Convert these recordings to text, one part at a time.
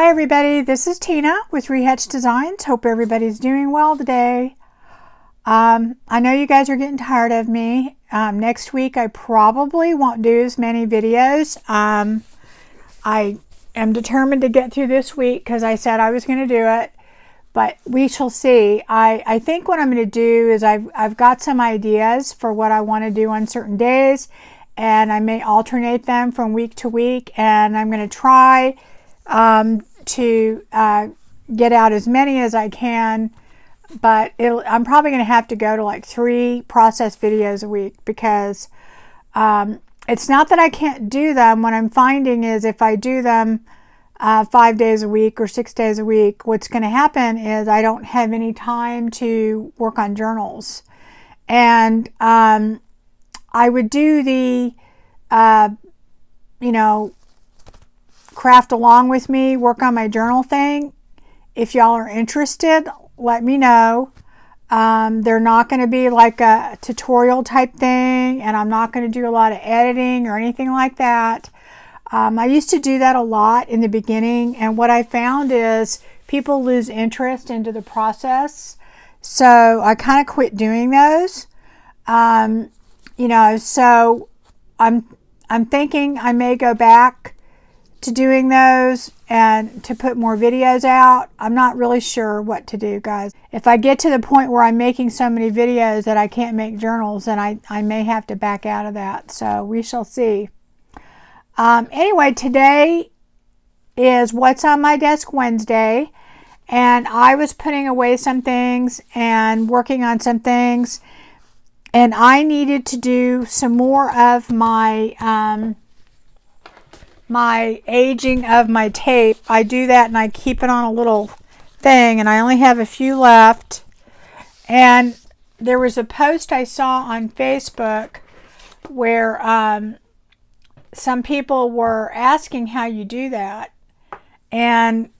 Hi everybody, this is Tina with Rehatch Designs. Hope everybody's doing well today. I know you guys are getting tired of me. Next week I probably won't do as many videos. I am determined to get through this week because I said I was going to do it, but we shall see. I think what I'm going to do is I've got some ideas for what I want to do on certain days, and I may alternate them from week to week, and I'm going to try to get out as many as I can, but I'm probably going to have to go to like 3 process videos a week because it's not that I can't do them. What I'm finding is if I do them 5 days a week or 6 days a week, what's going to happen is I don't have any time to work on journals. And I would do the, craft along with me, work on my journal thing. If y'all are interested, let me know. They're not going to be like a tutorial type thing, and I'm not going to do a lot of editing or anything like that. I used to do that a lot in the beginning, and what I found is people lose interest into the process. So I kind of quit doing those. So I'm thinking I may go back to doing those and to put more videos out. I'm not really sure what to do, guys. If I get to the point where I'm making so many videos that I can't make journals, then I may have to back out of that. So we shall see. Anyway, today is What's on My Desk Wednesday, and I was putting away some things and working on some things, and I needed to do some more of my my aging of my tape. I do that and I keep it on a little thing, and I only have a few left. And there was a post I saw on Facebook where some people were asking how you do that, and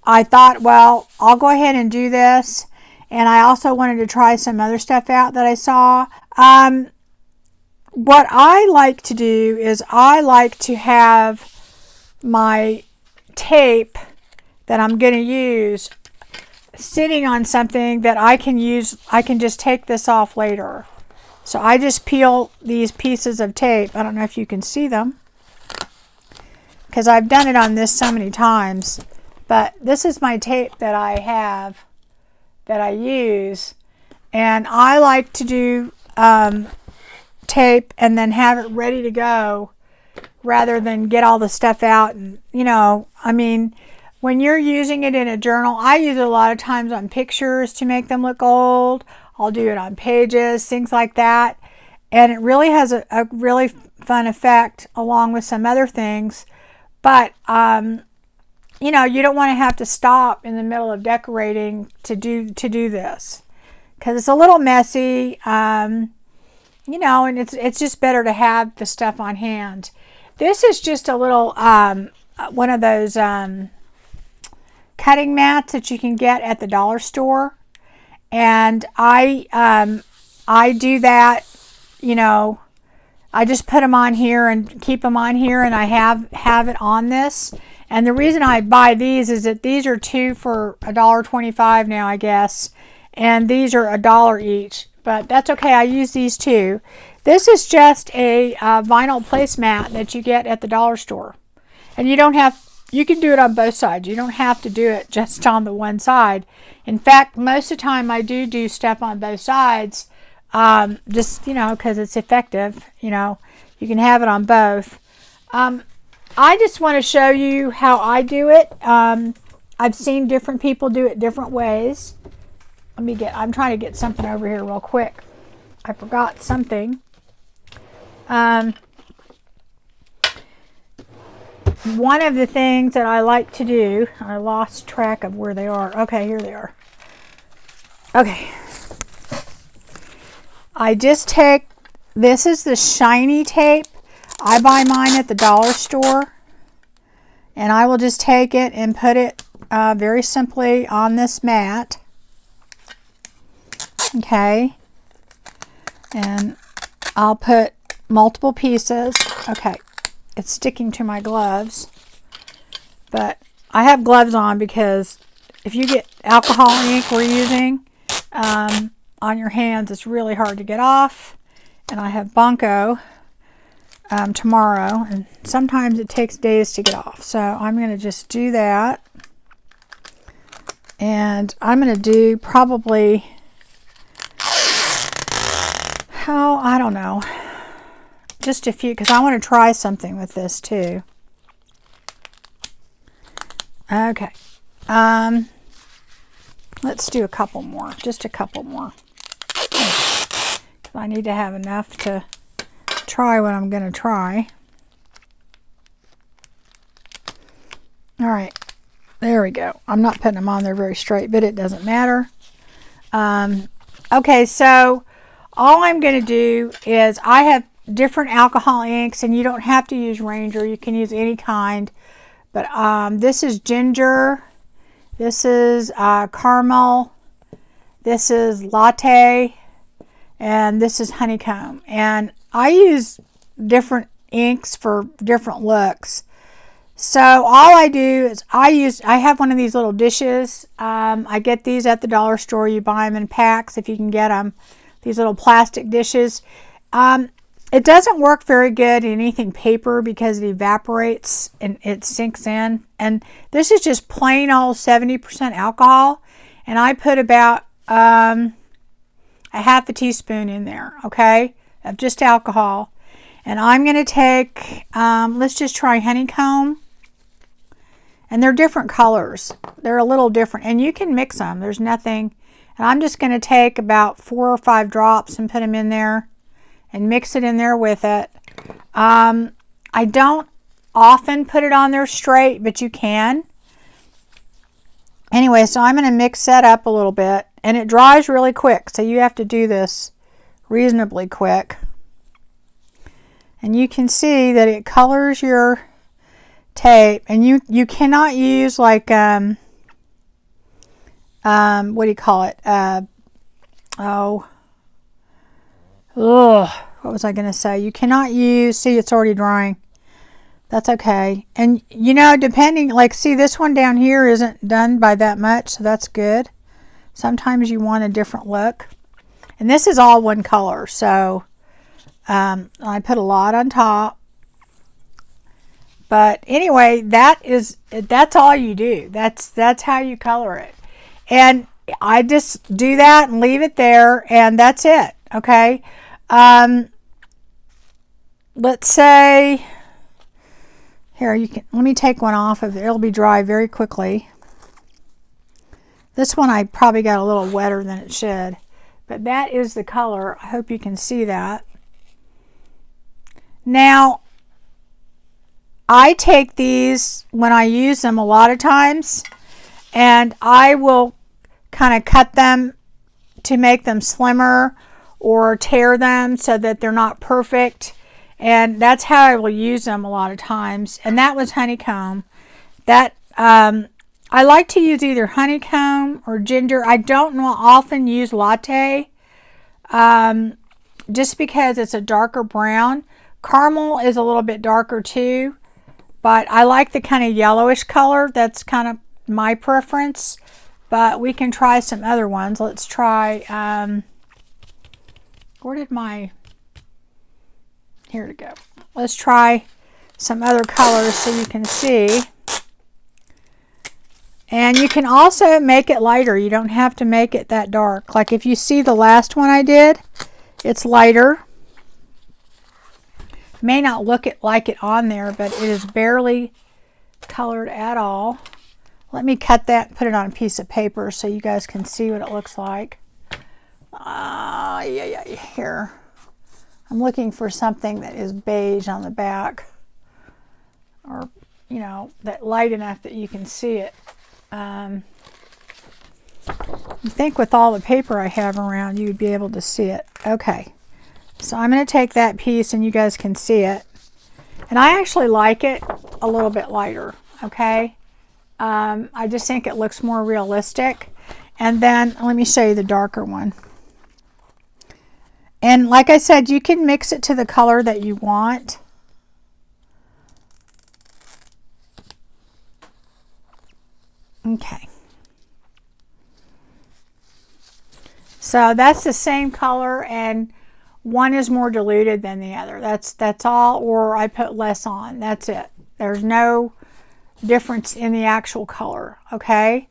I thought, well, I'll go ahead and do this. And I also wanted to try some other stuff out that I saw. What I like to do is I like to have my tape that I'm going to use sitting on something that I can use. I can just take this off later. So I just peel these pieces of tape. I don't know if you can see them because I've done it on this so many times. But this is my tape that I have that I use. And I like to do tape and then have it ready to go rather than get all the stuff out. And when you're using it in a journal, I use it a lot of times on pictures to make them look old. I'll do it on pages, things like that, and it really has a really fun effect along with some other things. But you don't want to have to stop in the middle of decorating to do this because it's a little messy. And it's just better to have the stuff on hand. This is just a little one of those cutting mats that you can get at the dollar store, and I do that. I just put them on here and keep them on here, and I have it on this. And the reason I buy these is that these are 2 for $1.25 now, I guess, and these are $1 each. But that's okay. I use these too. This is just a vinyl placemat that you get at the dollar store, and you can do it on both sides. You don't have to do it just on the one side. In fact, most of the time I do stuff on both sides, just because it's effective. You can have it on both. I just want to show you how I do it. I've seen different people do it different ways. I'm trying to get something over here real quick. I forgot something. One of the things that I like to do, I lost track of where they are. Okay, here they are. Okay. I just take, this is the shiny tape. I buy mine at the dollar store. And I will just take it and put it very simply on this mat. Okay, and I'll put multiple pieces. Okay, it's sticking to my gloves, but I have gloves on because if you get alcohol ink we're using on your hands, it's really hard to get off. And I have Bunko tomorrow, and sometimes it takes days to get off. So I'm going to just do that. And I'm going to do probably, I don't know, just a few, because I want to try something with this too. Okay. Let's do a couple more, just a couple more. I need to have enough to try what I'm going to try. All right, there we go. I'm not putting them on there very straight, but it doesn't matter. Okay, so all I'm going to do is I have different alcohol inks, and you don't have to use Ranger. You can use any kind. But this is ginger. This is caramel. This is latte. And this is honeycomb. And I use different inks for different looks. So all I do is I have one of these little dishes. I get these at the dollar store. You buy them in packs if you can get them. These little plastic dishes. It doesn't work very good in anything paper because it evaporates and it sinks in. And this is just plain old 70% alcohol. And I put about a half a teaspoon in there, okay, of just alcohol. And I'm going to take, let's just try honeycomb. And they're different colors. They're a little different. And you can mix them. There's nothing. And I'm just going to take about 4 or 5 drops and put them in there and mix it in there with it. I don't often put it on there straight, but you can. Anyway, so I'm going to mix that up a little bit. And it dries really quick, so you have to do this reasonably quick. And you can see that it colors your tape. And you cannot use like, what do you call it? What was I going to say? You cannot use, see, it's already drying. That's okay. And you know, depending, like, see, this one down here isn't done by that much, so that's good. Sometimes you want a different look. And this is all one color, so I put a lot on top. But anyway, that's all you do. That's how you color it. And I just do that and leave it there, and that's it. Okay. Let's say here, let me take one off of it. It'll be dry very quickly. This one I probably got a little wetter than it should, but that is the color. I hope you can see that. Now, I take these when I use them a lot of times, and I will kind of cut them to make them slimmer or tear them so that they're not perfect. And that's how I will use them a lot of times. And that was honeycomb. That I like to use either honeycomb or ginger. I don't often use latte just because it's a darker brown. Caramel is a little bit darker too, but I like the kind of yellowish color. That's kind of my preference, but we can try some other ones. Let's try, where did my, here to go. Let's try some other colors so you can see. And you can also make it lighter. You don't have to make it that dark. Like if you see the last one I did, it's lighter. May not look like it on there, but it is barely colored at all. Let me cut that and put it on a piece of paper so you guys can see what it looks like. Here. I'm looking for something that is beige on the back, or, you know, that light enough that you can see it. You think with all the paper I have around, you would be able to see it. Okay. So I'm going to take that piece and you guys can see it. And I actually like it a little bit lighter, okay? I just think it looks more realistic. And then let me show you the darker one. And like I said, you can mix it to the color that you want. Okay. So that's the same color, and one is more diluted than the other. That's all, or I put less on. That's it. There's no difference in the actual color. Okay.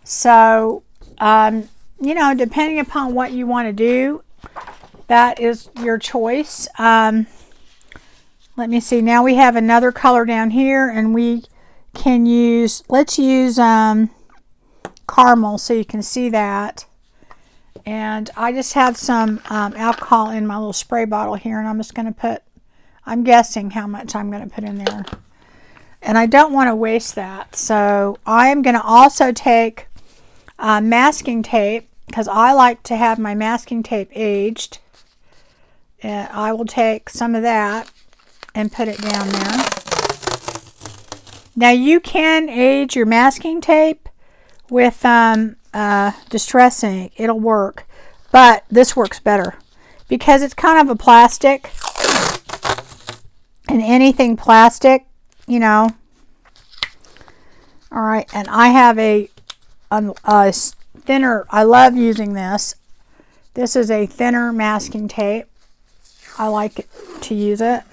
So, you know, depending upon what you want to do, that is your choice. Let me see. Now we have another color down here, and we can use, let's use caramel so you can see that. And I just have some alcohol in my little spray bottle here, and I'm just going to put, I'm guessing how much I'm going to put in there. And I don't want to waste that. So I am going to also take masking tape, because I like to have my masking tape aged. And I will take some of that and put it down there. Now you can age your masking tape with Distress ink. It'll work, but this works better because it's kind of a plastic, and anything plastic, you know. All right, and I have a thinner, I love using this. This is a thinner masking tape. I like to use it.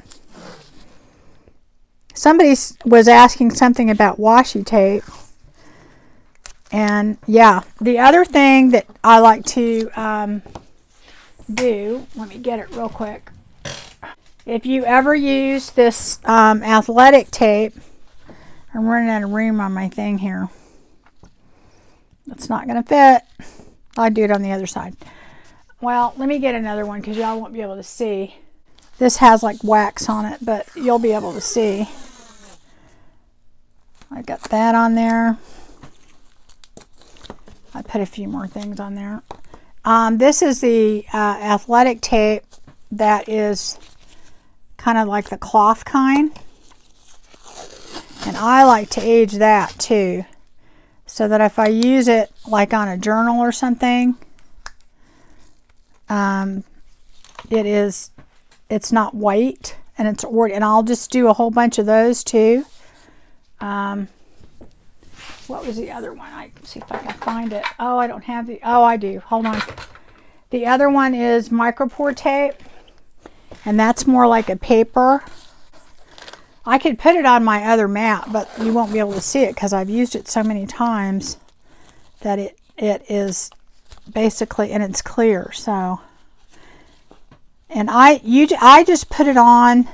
Somebody was asking something about washi tape. And yeah, the other thing that I like to do, let me get it real quick. If you ever use this athletic tape, I'm running out of room on my thing here. It's not going to fit. I'll do it on the other side. Well, let me get another one because y'all won't be able to see. This has like wax on it, but you'll be able to see. I got that on there. I put a few more things on there. This is the athletic tape that is kind of like the cloth kind. And I like to age that too, so that if I use it like on a journal or something, it's not white, and it's and I'll just do a whole bunch of those too. What was the other one? I can see if I can find it. Oh, I don't have the, oh, I do. Hold on. The other one is micropore tape, and that's more like a paper. I could put it on my other mat, but you won't be able to see it because I've used it so many times that it is basically, and it's clear. So, and I just put it on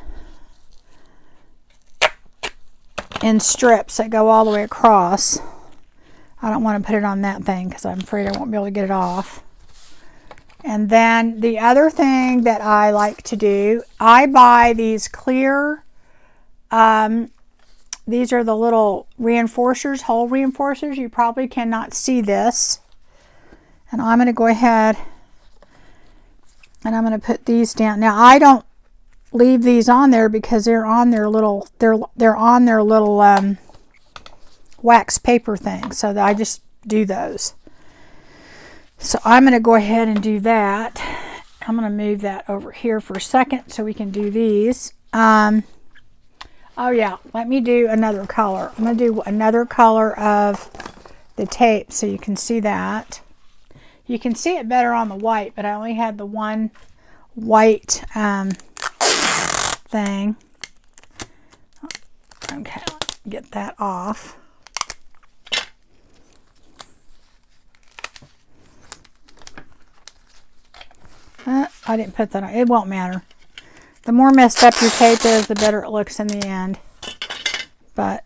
in strips that go all the way across. I don't want to put it on that thing because I'm afraid I won't be able to get it off. And then the other thing that I like to do, I buy these clear, these are the little reinforcers, hole reinforcers. You probably cannot see this. And I'm going to go ahead and I'm going to put these down. Now I don't leave these on there because they're on their little, they're on their little wax paper thing. So that I just do those. So I'm going to go ahead and do that. I'm going to move that over here for a second so we can do these. Oh yeah, let me do another color. I'm going to do another color of the tape so you can see that. You can see it better on the white, but I only had the one white thing. Okay, let's get that off. I didn't put that on. It won't matter. The more messed up your tape is, the better it looks in the end. But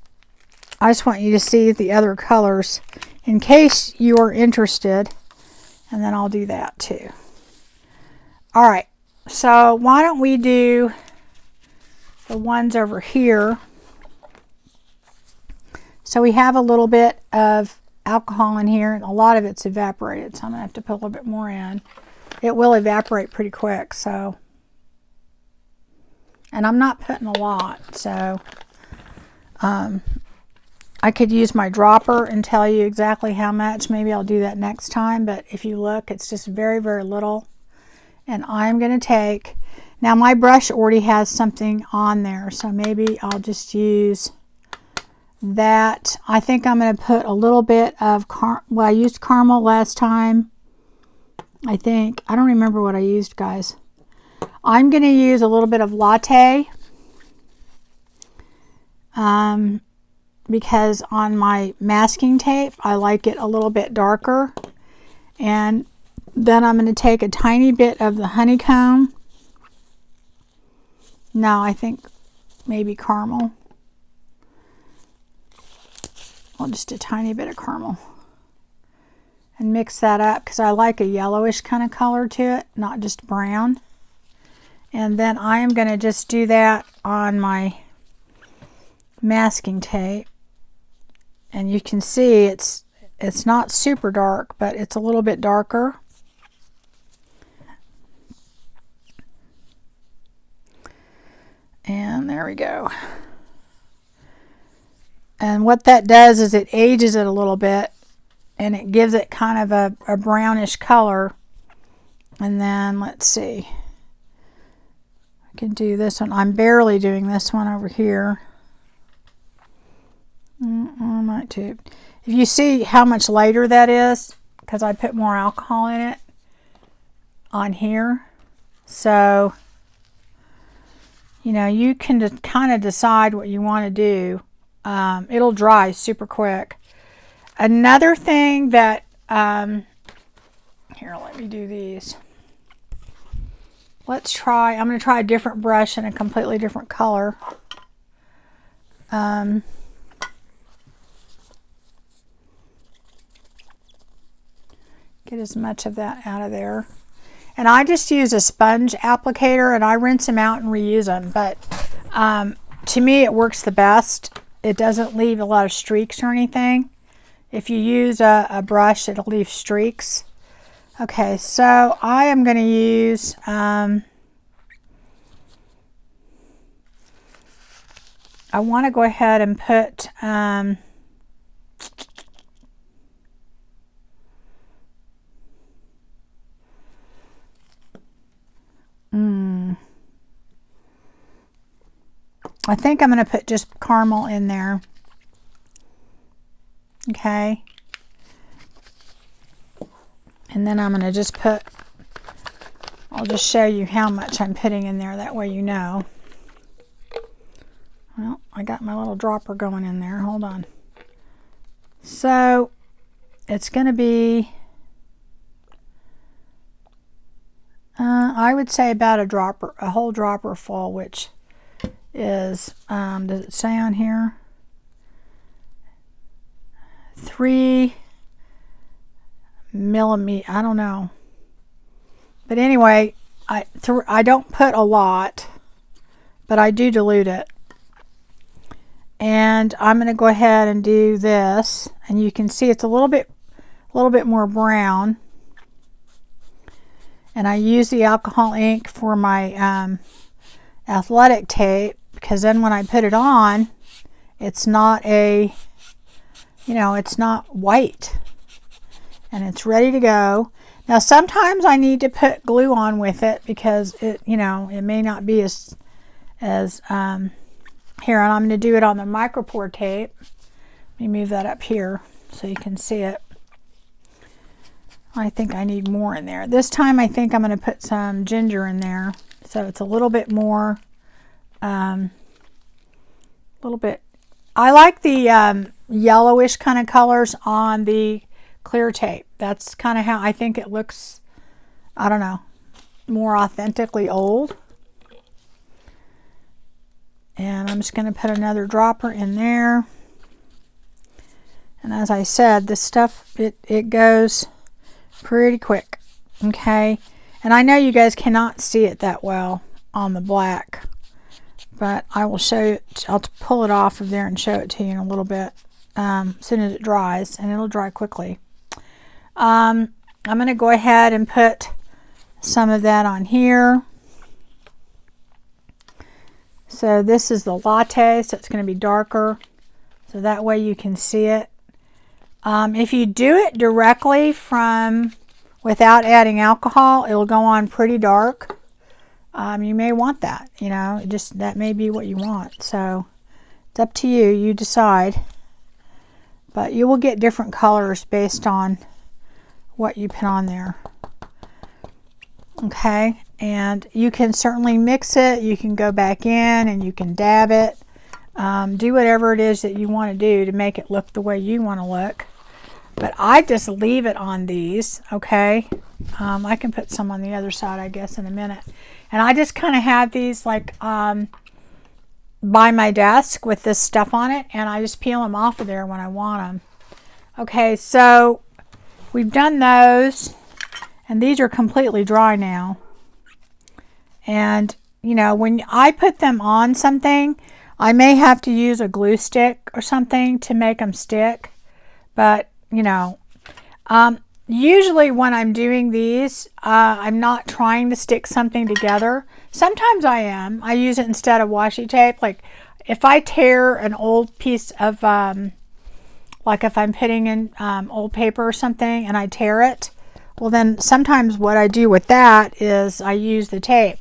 I just want you to see the other colors in case you are interested. And then I'll do that too. All right. So why don't we do the ones over here. So we have a little bit of alcohol in here, and a lot of it's evaporated. So I'm going to have to put a little bit more in. It will evaporate pretty quick, so. And I'm not putting a lot, so I could use my dropper and tell you exactly how much. Maybe I'll do that next time, but if you look, it's just very, very little. And I'm going to take, now my brush already has something on there, so maybe I'll just use that I think I'm going to put a little bit of, well, I used caramel last time. I think. I don't remember what I used, guys. I'm going to use a little bit of latte. Because on my masking tape, I like it a little bit darker. And then I'm going to take a tiny bit of the honeycomb. No, I think maybe caramel. Well, just a tiny bit of caramel. And mix that up because I like a yellowish kind of color to it, not just brown. And then I am going to just do that on my masking tape. And you can see it's not super dark, but it's a little bit darker. And there we go. And what that does is it ages it a little bit, and it gives it kind of a brownish color. And then let's see. I can do this one. I'm barely doing this one over here. I might too. If you see how much lighter that is, because I put more alcohol in it on here. So, you know, you can kind of decide what you want to do. It'll dry super quick. Another thing that, here, let me do these. Let's try, I'm going to try a different brush in a completely different color. Get as much of that out of there. And I just use a sponge applicator and I rinse them out and reuse them. But to me, it works the best. It doesn't leave a lot of streaks or anything. If you use a brush, it'll leave streaks. Okay, so I am going to use I want to go ahead and put I think I'm going to put just caramel in there. Okay. And then I'm going to just put, I'll just show you how much I'm putting in there. That way you know. Well, I got my little dropper going in there. Hold on. So it's going to be, I would say about a dropper, a whole dropper full, which is, does it say on here? 3 millimeters, I don't know. But anyway, I don't put a lot, but I do dilute it. And I'm going to go ahead and do this, and you can see it's a little bit more brown. And I use the alcohol ink for my athletic tape, because then when I put it on, it's not a, you know, it's not white, and it's ready to go. Now sometimes I need to put glue on with it because it, you know, it may not be as here, and I'm going to do it on the micropore tape. Let me move that up here so you can see it. I think I need more in there. This time I think I'm going to put some ginger in there, so it's a little bit more, I like the yellowish kind of colors on the clear tape. That's kind of how I think it looks, I don't know, more authentically old. And I'm just going to put another dropper in there. And as I said, this stuff, it goes pretty quick. Okay. And I know you guys cannot see it that well on the black, but I will show you, I'll pull it off of there and show it to you in a little bit as soon as it dries, and it'll dry quickly. I'm going to go ahead and put some of that on here. So this is the latte, so it's going to be darker, so that way you can see it. If you do it directly from without adding alcohol, it'll go on pretty dark. You may want that, you know, that may be what you want. So It's up to you, you decide. But you will get different colors based on what you put on there. Okay, and you can certainly mix it. You can go back in and you can dab it. Do whatever it is that you want to do to make it look the way you want to look. But I just leave it on these, okay? I can put some on the other side, I guess, in a minute. And I just kind of have these like by my desk with this stuff on it, and I just peel them off of there when I want them. Okay, so we've done those, and these are completely dry now. And, you know, when I put them on something, I may have to use a glue stick or something to make them stick. But, you know, usually when I'm doing these, I'm not trying to stick something together. Sometimes I am. I use it instead of washi tape. Like if I tear an old piece of, like if I'm putting in old paper or something and I tear it, well then sometimes what I do with that is I use the tape.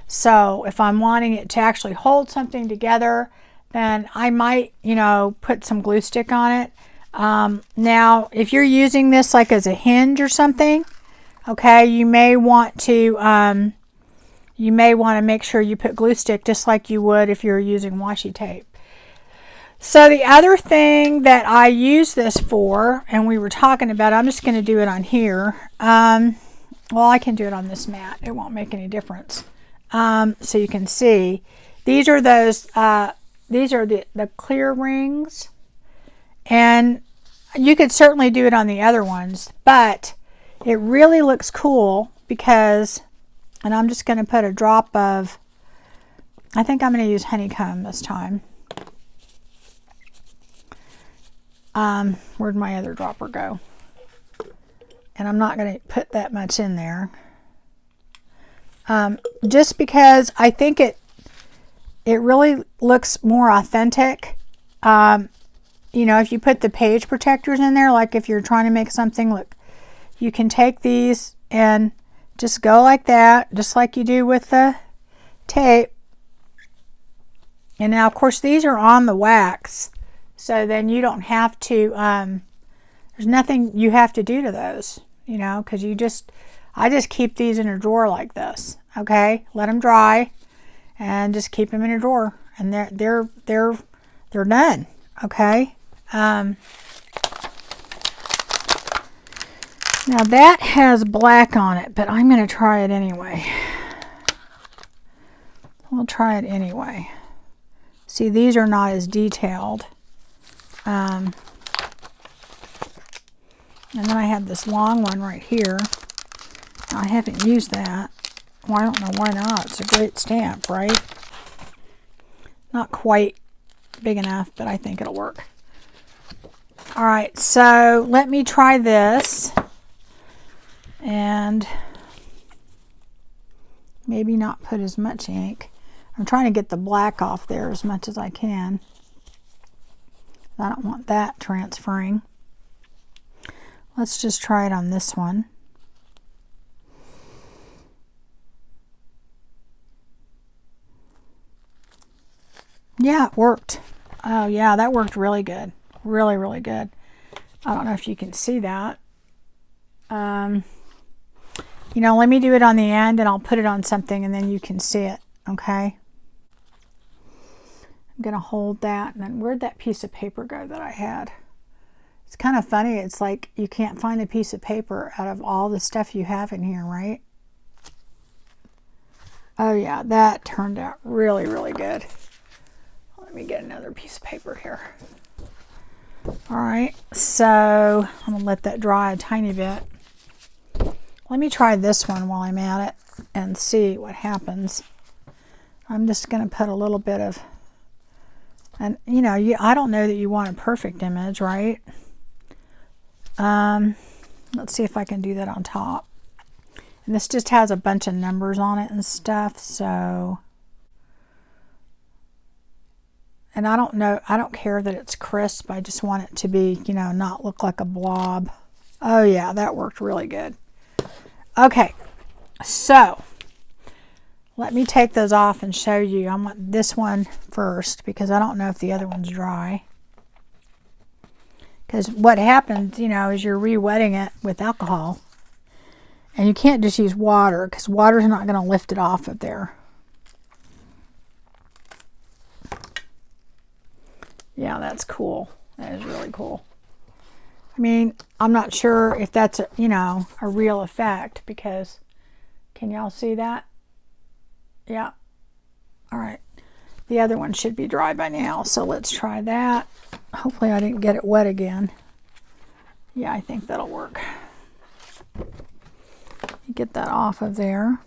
So if I'm wanting it to actually hold something together, then I might, you know, put some glue stick on it. Now, if you're using this like as a hinge or something, okay, you may want to make sure you put glue stick just like you would if you're using washi tape. So the other thing that I use this for, and we were talking about, I'm just going to do it on here. Well, I can do it on this mat. It won't make any difference. So you can see, these are those, these are the clear rings. And you could certainly do it on the other ones, but it really looks cool because, and I'm just going to put a drop of, I think I'm going to use honeycomb this time. Where'd my other dropper go? And I'm not going to put that much in there. Just because I think it really looks more authentic. You know, if you put the page protectors in there, like if you're trying to make something look, you can take these and just go like that, just like you do with the tape. And now, of course, these are on the wax, so then you don't have to, there's nothing you have to do to those, you know, because I just keep these in a drawer like this, okay? Let them dry and just keep them in a drawer, and they're done, okay? Now that has black on it, but I'm going to try it anyway. We'll try it anyway. See, these are not as detailed. And then I have this long one right here. I haven't used that. Well, I don't know why not. It's a great stamp, right? Not quite big enough, but I think it'll work. All right, so let me try this. And maybe not put as much ink. I'm trying to get the black off there as much as I can. I don't want that transferring. Let's just try it on this one. Yeah, it worked. Oh yeah, that worked really good. Really, really good. I don't know if you can see that. You know, let me do it on the end and I'll put it on something and then you can see it, okay? I'm going to hold that, and then where'd that piece of paper go that I had? It's kind of funny. It's like you can't find a piece of paper out of all the stuff you have in here, right? Oh yeah, that turned out really, really good. Let me get another piece of paper here. All right, so I'm going to let that dry a tiny bit. Let me try this one while I'm at it and see what happens. I'm just going to put a little bit of, and you know, I don't know that you want a perfect image, right? Let's see if I can do that on top. And this just has a bunch of numbers on it and stuff, so. And I don't know, I don't care that it's crisp. I just want it to be, you know, not look like a blob. Oh yeah, that worked really good. Okay, so let me take those off and show you. I want this one first because I don't know if the other one's dry. Because what happens, you know, is you're re-wetting it with alcohol. And you can't just use water because water's not going to lift it off of there. Yeah, that's cool. That is really cool. I mean, I'm not sure if that's, you know, a real effect because, can y'all see that? Yeah. All right. The other one should be dry by now, so let's try that. Hopefully I didn't get it wet again. Yeah, I think that'll work. Get that off of there.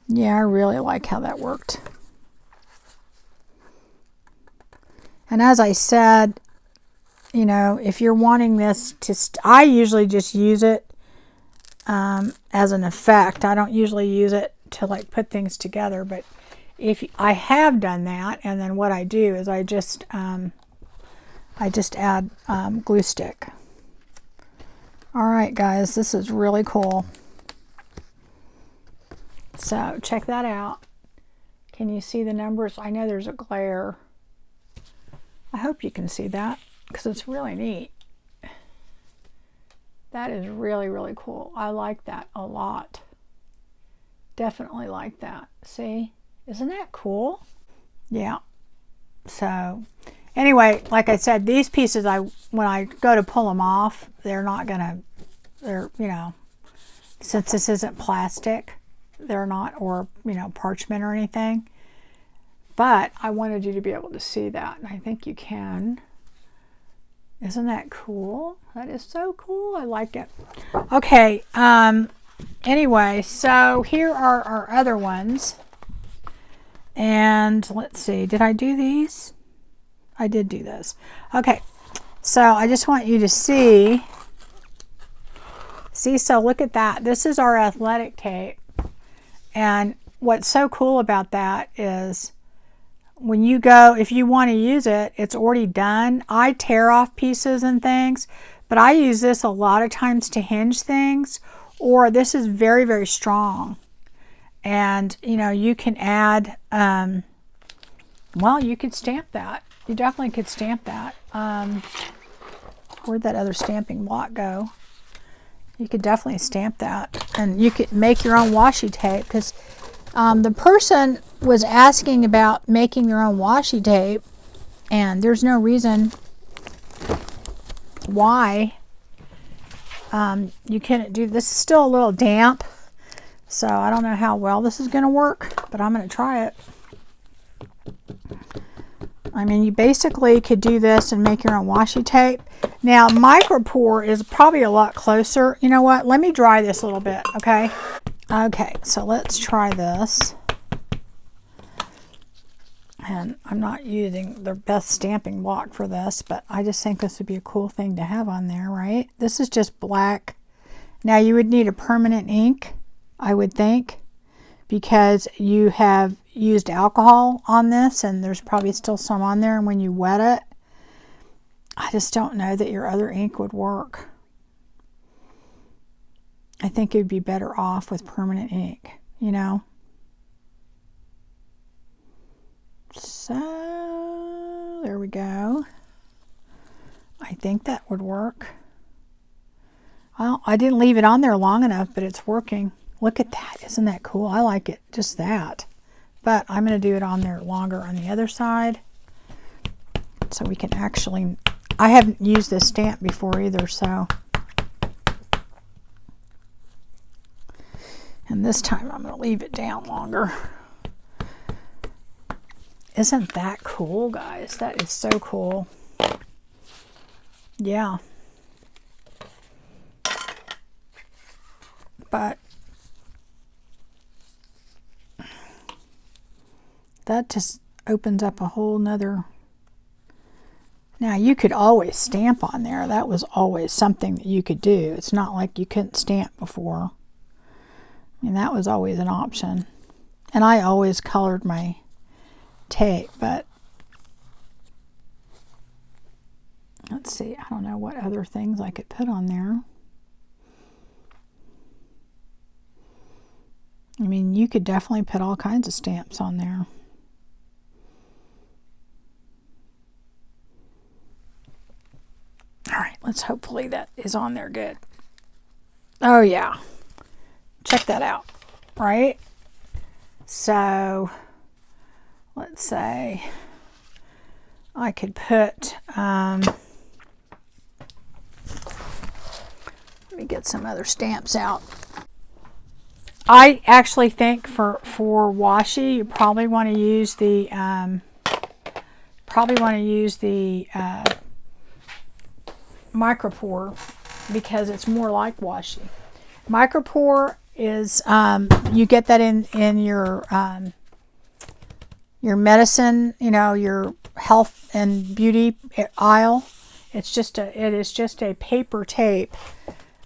Yeah, I really like how that worked. And as I said, you know, if you're wanting this to, I usually just use it as an effect. I don't usually use it to like put things together, but if I have done that, and then what I do is I just add glue stick. All right, guys, this is really cool. So check that out. Can you see the numbers? I know there's a glare. I hope you can see that because it's really neat. That is really, really cool. I like that a lot. Definitely like that. See? Isn't that cool? Yeah. So anyway, like I said, these pieces, when I go to pull them off, they're not gonna, you know, since this isn't plastic, they're not, or, you know, parchment or anything. But I wanted you to be able to see that, and I think you can. Isn't that cool? That is so cool. I like it. Okay. Anyway, so here are our other ones. And let's see, did I do these? I did do this. Okay, so I just want you to see, so look at that. This is our athletic tape. And what's so cool about that is when you go, if you want to use it, it's already done. I tear off pieces and things, but I use this a lot of times to hinge things, or this is very, very strong. And, you know, you can add, well, you could stamp that. You definitely could stamp that. Where'd that other stamping block go? You could definitely stamp that. And you could make your own washi tape because the person was asking about making their own washi tape, and there's no reason why you couldn't do this. Is still a little damp. So I don't know how well this is going to work, but I'm going to try it. I mean, you basically could do this and make your own washi tape. Now, micropore is probably a lot closer. You know what? Let me dry this a little bit, okay? Okay, so let's try this. And I'm not using the best stamping block for this, but I just think this would be a cool thing to have on there, right? This is just black. Now, you would need a permanent ink, I would think, because you have used alcohol on this and there's probably still some on there, and when you wet it, I just don't know that your other ink would work. I think it would be better off with permanent ink, you know? So, there we go. I think that would work. Well, I didn't leave it on there long enough, but it's working. Look at that. Isn't that cool? I like it. Just that. But I'm going to do it on there longer on the other side. So we can actually... I haven't used this stamp before either, so... And this time I'm going to leave it down longer. Isn't that cool, guys? That is so cool. Yeah. But... that just opens up a whole nother... Now, you could always stamp on there. That was always something that you could do. It's not like you couldn't stamp before. I mean, that was always an option. And I always colored my tape, but... let's see. I don't know what other things I could put on there. I mean, you could definitely put all kinds of stamps on there. All right, let's hopefully that is on there good. Oh yeah, check that out, right? So let's say I could put, let me get some other stamps out. I actually think for washi, you probably want to use the micropore, because it's more like washi. Micropore is you get that in your medicine, you know, your health and beauty aisle. It is just a paper tape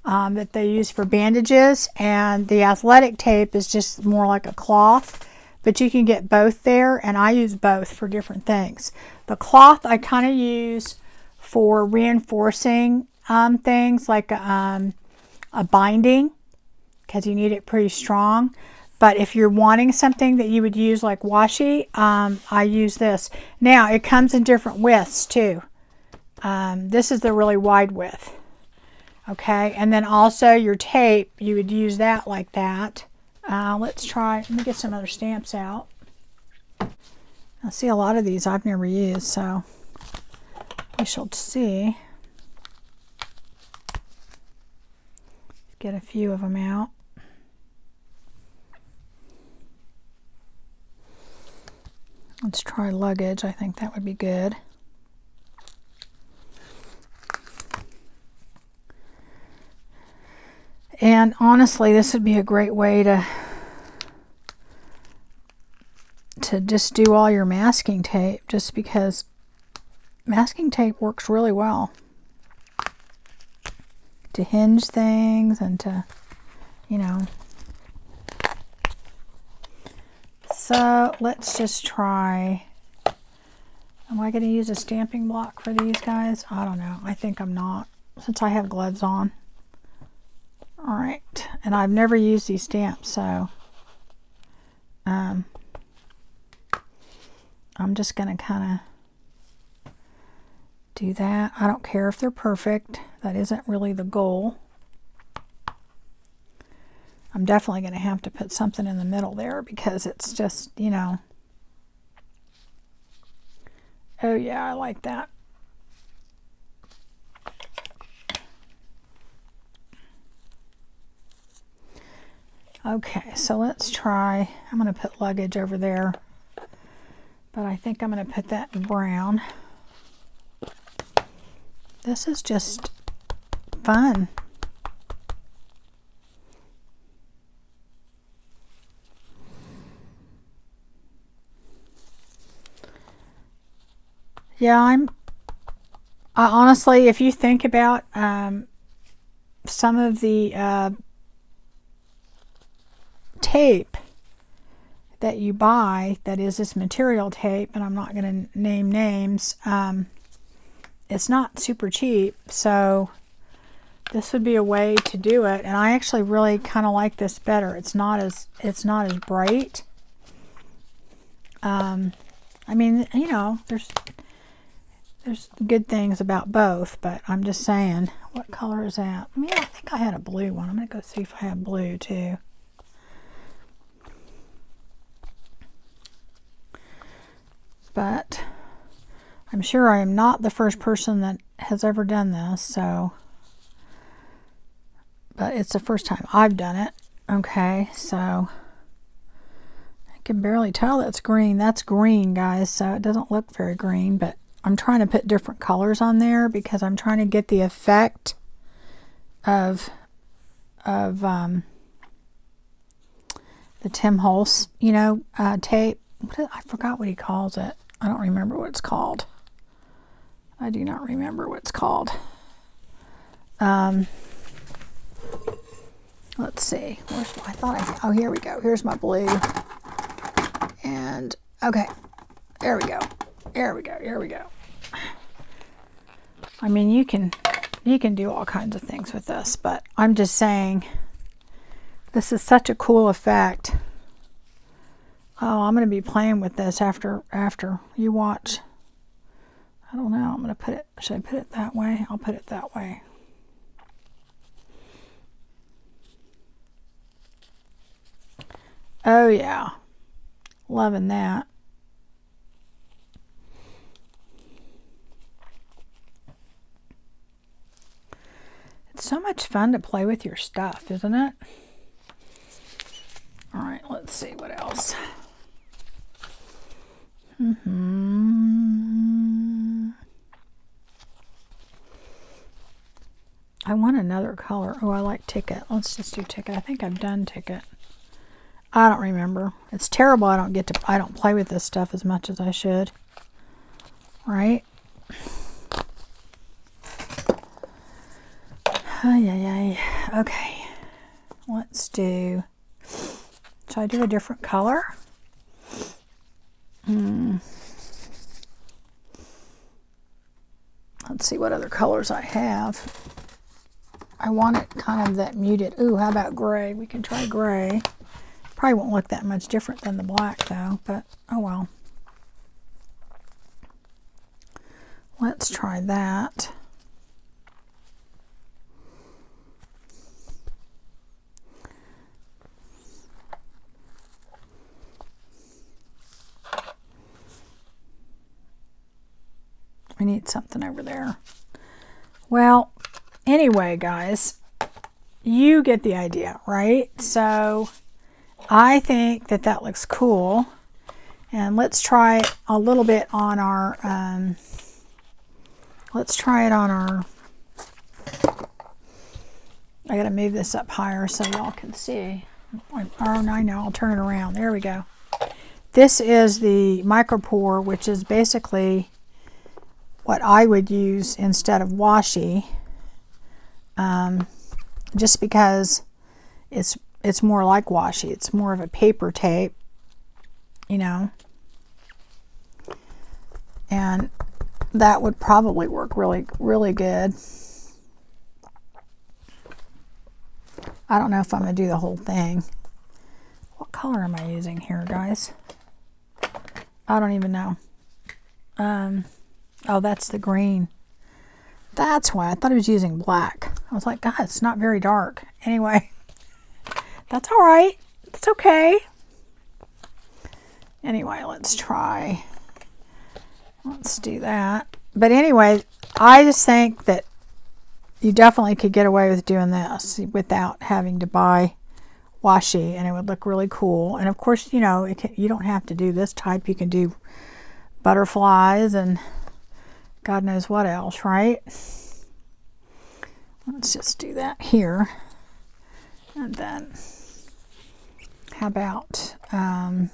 that they use for bandages, and the athletic tape is just more like a cloth, but you can get both there, and I use both for different things. The cloth I kind of use for reinforcing things like a binding, because you need it pretty strong. But if you're wanting something that you would use like washi, I use this. Now it comes in different widths too. This is the really wide width. Okay, and then also your tape, you would use that like that. Let me get some other stamps out. I see a lot of these I've never used, so we shall see. Get a few of them out. Let's try luggage. I think that would be good. And honestly, this would be a great way to just do all your masking tape, just because masking tape works really well to hinge things and to, you know. So let's just try. Am I going to use a stamping block for these guys? I don't know. I think I'm not, since I have gloves on. All right, and I've never used these stamps, so I'm just going to kind of do that. I don't care if they're perfect. That isn't really the goal. I'm definitely going to have to put something in the middle there, because it's just, you know. Oh yeah, I like that. Okay, so let's try. I'm going to put luggage over there, but I think I'm going to put that in brown. This is just fun. Yeah, I honestly, if you think about some of the tape that you buy that is this material tape, and I'm not going to name names, it's not super cheap, so this would be a way to do it. And I actually really kind of like this better. It's not as bright. I mean, you know, there's good things about both, but I'm just saying, what color is that? I mean, I think I had a blue one. I'm going to go see if I have blue too. But I'm sure I am not the first person that has ever done this, so, but it's the first time I've done it. Okay, so I can barely tell that's green. That's green, guys, so it doesn't look very green, but I'm trying to put different colors on there because I'm trying to get the effect of the Tim Holtz, you know, tape. I forgot what he calls it. I don't remember what it's called. I do not remember what it's called. Let's see. Oh, here we go. Here's my blue. And, okay. There we go. There we go. Here we go. I mean, you can do all kinds of things with this, but I'm just saying this is such a cool effect. Oh, I'm going to be playing with this after you watch. I don't know. I'm going to put it, should I put it that way? I'll put it that way. Oh yeah. Loving that. It's so much fun to play with your stuff, isn't it? All right, let's see what else. I want another color. Oh, I like Ticket. Let's just do Ticket. I think I've done Ticket. I don't remember. It's terrible. I don't play with this stuff as much as I should. Right? Ay. Okay. Let's do. Should I do a different color? Let's see what other colors I have. I want it kind of that muted. Ooh, how about gray? We can try gray. Probably won't look that much different than the black though, but oh well. Let's try that. We need something over there. Well, anyway, guys, you get the idea, right? So I think that that looks cool. And let's try a little bit on our, let's try it on our, I gotta move this up higher so y'all can see. Oh, I know, I'll turn it around. There we go. This is the Micropore, which is basically what I would use instead of washi, just because it's more like washi. It's more of a paper tape, you know, and that would probably work really good. I don't know if I'm going to do the whole thing. What color am I using here, guys? I don't even know. Oh, that's the green. That's why I thought I was using black. I was like, God, it's not very dark. Anyway, that's all right. It's okay. Anyway, let's try. Let's do that. But anyway, I just think that you definitely could get away with doing this without having to buy washi, and it would look really cool. And of course, you know, you don't have to do this type. You can do butterflies and God knows what else, right? Let's just do that here. And then how about haven't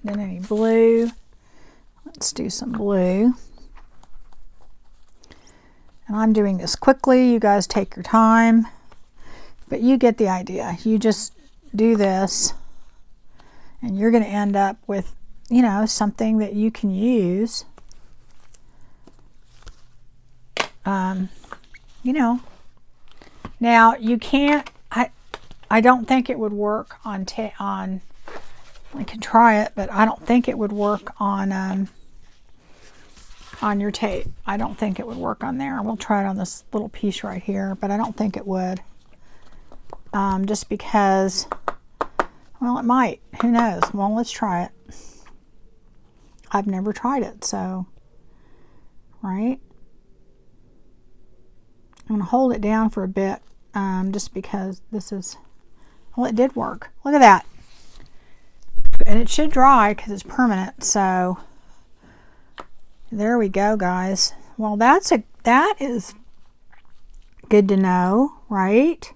done any blue. Let's do some blue. And I'm doing this quickly. You guys take your time. But you get the idea. You just do this and you're going to end up with, you know, something that you can use. You know, now you can't, I don't think it would work on, I can try it, but I don't think it would work on your tape. I don't think it would work on there. We'll try it on this little piece right here, but I don't think it would. Just because, well, it might. Who knows? Well, let's try it. I've never tried it, so, right? I'm going to hold it down for a bit, just because this is, well, it did work. Look at that. And it should dry because it's permanent, so there we go, guys. Well, that is good to know, right?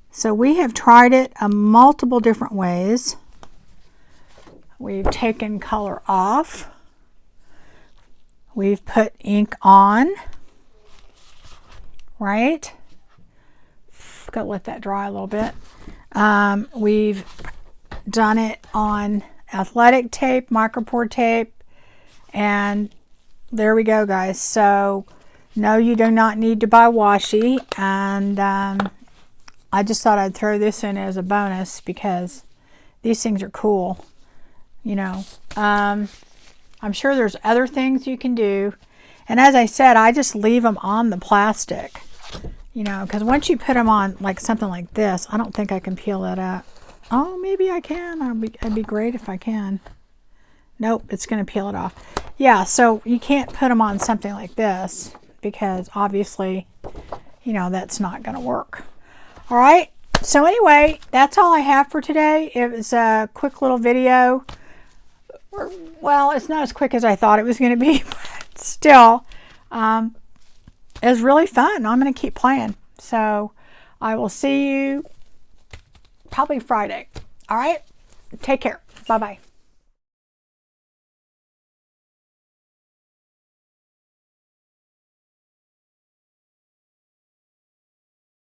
So we have tried it multiple different ways. We've taken color off. We've put ink on, right? Gotta let that dry a little bit. We've done it on athletic tape, Micropore tape, and there we go, guys. So no, you do not need to buy washi, and I just thought I'd throw this in as a bonus because these things are cool, you know. I'm sure there's other things you can do. And as I said, I just leave them on the plastic, you know, because once you put them on like something like this, I don't think I can peel that up. Oh, maybe I can. It'd be great if I can. Nope, it's going to peel it off. Yeah, so you can't put them on something like this because obviously, you know, that's not going to work. All right, so anyway, that's all I have for today. It was a quick little video. Well, it's not as quick as I thought it was going to be, but still, it was really fun. I'm going to keep playing. So I will see you probably Friday. All right, take care. Bye-bye.